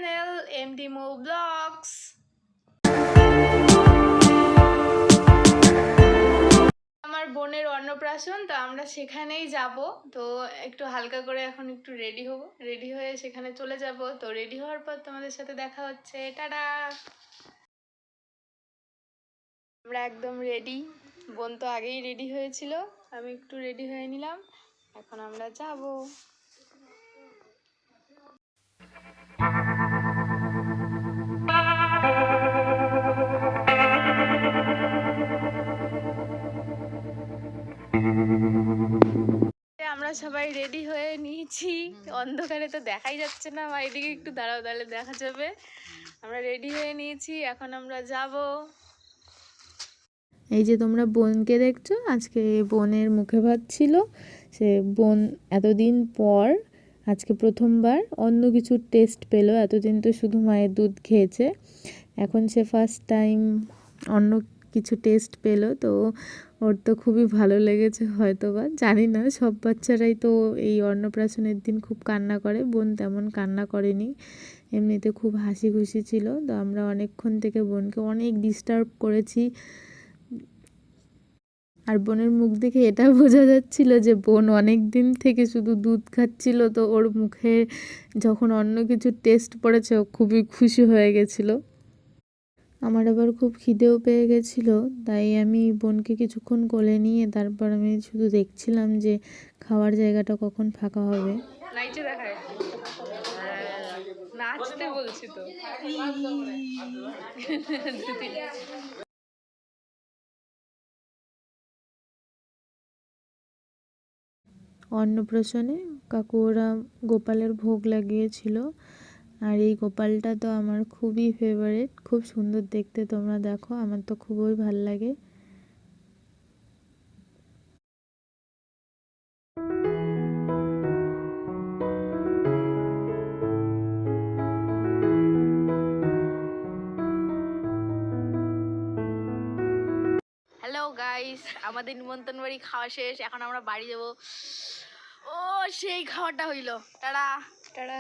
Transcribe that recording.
Channel MD মো blogs. আমার বোনের অন্নপ্রাশন, তো আমরা সেখানেই যাব। তো একটু হালকা করে এখন একটু রেডি হব, রেডি হয়ে সেখানে চলে যাব। তো রেডি হওয়ার পর তোমাদের সাথে দেখা হচ্ছে। টাটা। আমরা একদম রেডি, বোন তো আগেই রেডি হয়েছিল, আমি একটু রেডি হয়ে নিলাম। এখন আমরা যাব। আমরা সবাই রেডি হয়ে নিয়েছি, অন্ধকারে তো দেখাই যাচ্ছে না, বা এদিকে একটু দাঁড়াও, তাহলে দেখা যাবে। আমরা রেডি হয়ে নিয়েছি, এখন আমরা যাব। এই যে তোমরা বোনকে দেখছো, আজকে বোনের মুখে ভাত ছিল। সে বোন এতদিন পর আজকে প্রথমবার অন্য কিছুর টেস্ট পেলো। এতদিন তো শুধু মায়ের দুধ খেয়েছে, এখন সে ফার্স্ট টাইম অন্য কিছু টেস্ট পেলো। তো ওর তো খুবই ভালো লেগেছে, হয়তো বা, জানি না। সব বাচ্চারাই তো এই অন্নপ্রাশনের দিন খুব কান্না করে, বোন তেমন কান্না করেনি, এমনিতে খুব হাসি খুশি ছিল। তো আমরা অনেকক্ষণ থেকে বোনকে অনেক ডিস্টার্ব করেছি, আর বোনের মুখ দেখে এটা বোঝা যাচ্ছিল যে বোন অনেক দিন থেকে শুধু দুধ খাচ্ছিল। তো ওর মুখে যখন অন্য কিছু টেস্ট পড়েছে, ও খুবই খুশি হয়ে গেছিলো। আমার আবার খুব খিদেও পেয়ে গেছিলো, তাই আমি বোনকে কিছুক্ষণ কোলে নিয়ে তারপর আমি শুধু দেখছিলাম যে খাওয়ার জায়গাটা কখন ফাঁকা হবে। নাইচে দেখায়, নাচতে বলছি তো। অন্নপ্রাশনে কাকু ওরা গোপালের ভোগ লাগিয়েছিল, আর এই গোপালটা তো আমার খুবই ফেভারিট, খুব সুন্দর দেখতে। তোমরা দেখো, আমার তো খুবই ভাল লাগে। হ্যালো গাইস, আমাদের নিমন্ত্রণ বাড়ি খাওয়া শেষ, এখন আমরা বাড়ি যাব। ও সেই খাওয়াটা হইলো। Tata tata.